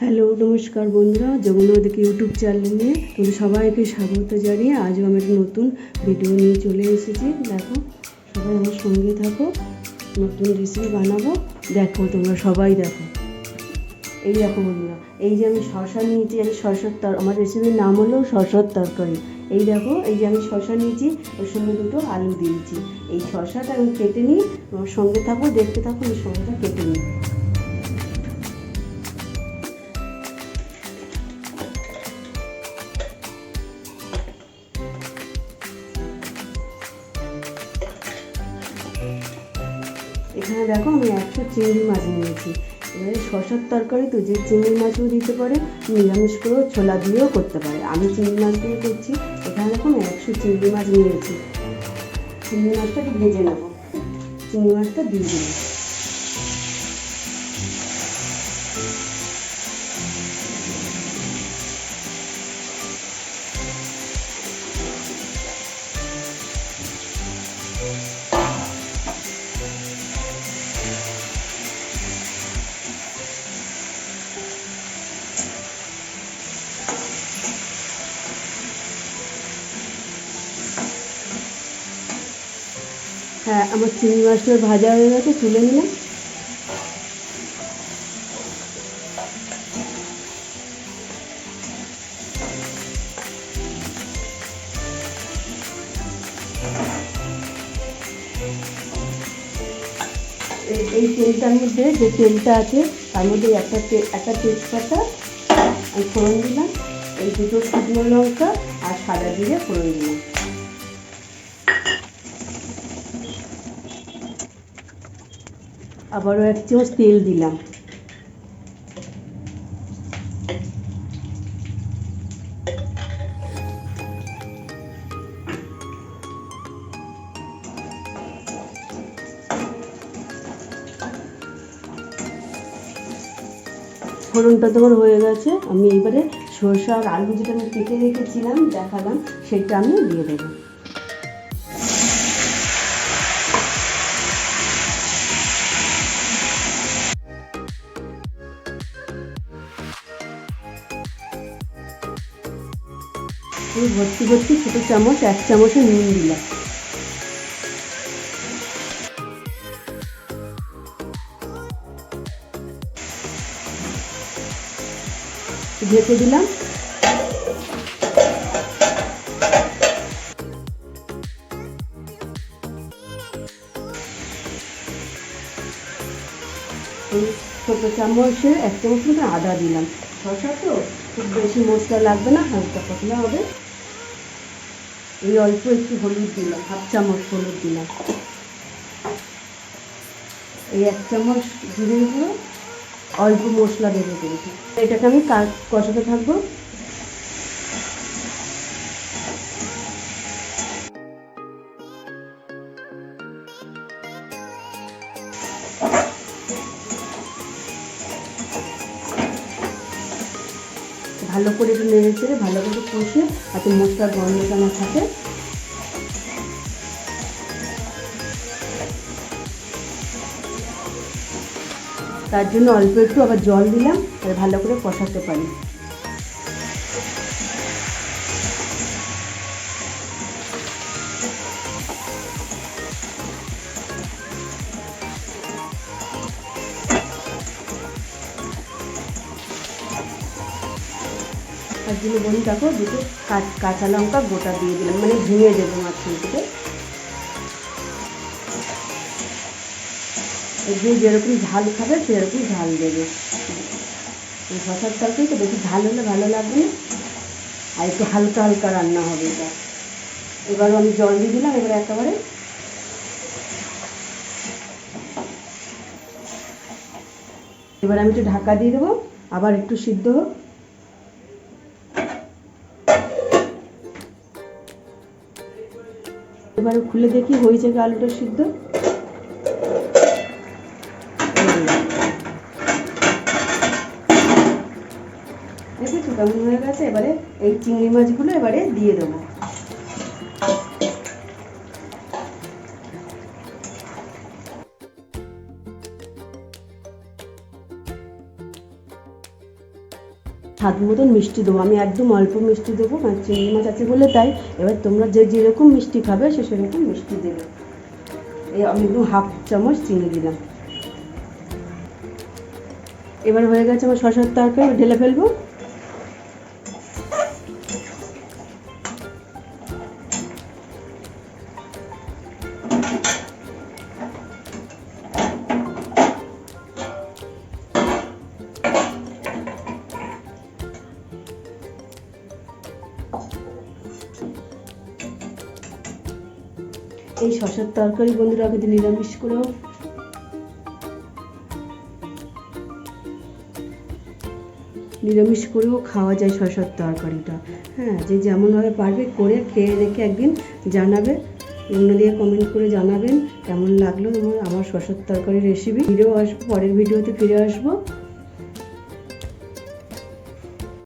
Hello নমস্কার বন্ধুরা, Jagannath YouTube চ্যানেলে তোমাদের সবাইকে স্বাগত জানিয়ে আজও আমি একটা নতুন ভিডিও নিয়ে চলে এসেছি। দেখো, সবাই আমার সঙ্গে থাকো, নতুন রেসিপি বানাবো। দেখো, তোমরা সবাই দেখো। এই দেখো বন্ধুরা, এই যে আমি শসা নিয়েছি, আমি আমার রেসিপির নাম হলো শসার তরকারি। এই দেখো, এই যে আমি শসা নিয়েছি, ওর সঙ্গে দুটো আলু দিয়েছি। এই শসাটা আমি কেটে নিই, তোমার সঙ্গে থাকো, দেখতে থাকো, এই শসাটা কেটে নিই। এখানে দেখো, আমি 100 চিংড়ি মাছ নিয়েছি। এবারে শসার তরকারি তো, যে চিংড়ি মাছও দিতে পারে, নিরামিষ করেও ছোলা দিয়েও করতে পারে। আমি চিংড়ি মাছ দিয়ে করছি। এখানে দেখো, আমি 100 চিংড়ি মাছ নিয়েছি। চিংড়ি মাছটা ভেজে নেব। চিংড়ি মাছটা দিয়ে দিলাম। হ্যাঁ, আমার চিংড়ি মাছটা ভাজা হয়ে গেছে, তুলে নিলাম। এই তেলটার মধ্যে, যে তেলটা আছে তার মধ্যে একটা তেজপাতা আমি ফোড়ন দিলাম, এই দুটো শুকনো লঙ্কা আর সাদা জিরে ফোড়ন দিলাম। আবারও 1 চামচ তেল দিলাম। ফোড়নটা তোমার হয়ে গেছে। আমি এবারে সরষে আর আলু যেটা আমি কেটে রেখেছিলাম, দেখালাম, সেটা আমি দিয়ে দেবো। পুরো ভর্তি ভর্তি ছোটো চামচ 1 চামচে নুন দিলাম। ঢেকে দিলাম। এই ছোটো চামচে 1 চামচ মতো আদা দিলাম। শসা তো খুব বেশি মশলা লাগবে না, হালকা পাতলা হবে। এই অল্প একটু হলুদ দিলাম, 1/2 চামচ হলুদ দিলাম। এই 1 চামচ জিরে গুঁড়ো, অল্প মশলা দেবো কিন্তু। এটাকে আমি কষাতে থাকবো। ভালো করে একটু নেড়ে চেড়ে ভালো করে কষে, যাতে মশলার গন্ধটা না থাকে। তার জন্য অল্প একটু আবার জল দিলাম, ভালো করে কষাতে পারি। তার জন্য বলি, দেখো, দুটো কাঁচা লঙ্কা গোটা দিয়ে দিলাম, মানে ভেঙে দেবো মাঝখান থেকে। যে যেরকম ঝাল খাবে সেরকম ঝাল দেবে। এই শসার তরকারি তো বেশি ঝাল হলে ভালো লাগবে না, আর একটু হালকা হালকা রান্না হবে এটা। এবারও আমি জল দিয়ে দিলাম। এবার একেবারে এবার আমি একটু ঢাকা দিয়ে দেবো, আবার একটু সিদ্ধ হোক। এবারে খুলে দেখি হয়েছে কি আলুটা সিদ্ধ। দেখেছো কেমন হয়ে গেছে। এবারে এই চিংড়ি মাছগুলো এবারে দিয়ে দেবো। স্বাদ মতন মিষ্টি দেবো, আমি একদম অল্প মিষ্টি দেবো, কারণ চিংড়ি মাছ আছে বলে তাই। এবার তোমরা যে যেরকম মিষ্টি খাবে সেরকম মিষ্টি দেবে। এই আমি একদম হাফ চামচ চিনি দিলাম। এবার হয়ে গেছে আমার শসার তরকারি, ঢেলে ফেলবো। এই শসার তরকারি বন্ধুরা কিন্তু নিরামিষ করেও খাওয়া যায় শসার তরকারিটা। হ্যাঁ, যে যেমনভাবে পারবে করে খেয়ে দেখে একদিন জানাবে, অন্য দিয়ে কমেন্ট করে জানাবেন কেমন লাগলো আমার শসার তরকারি রেসিপি। পরের ভিডিওতে ফিরে আসবো।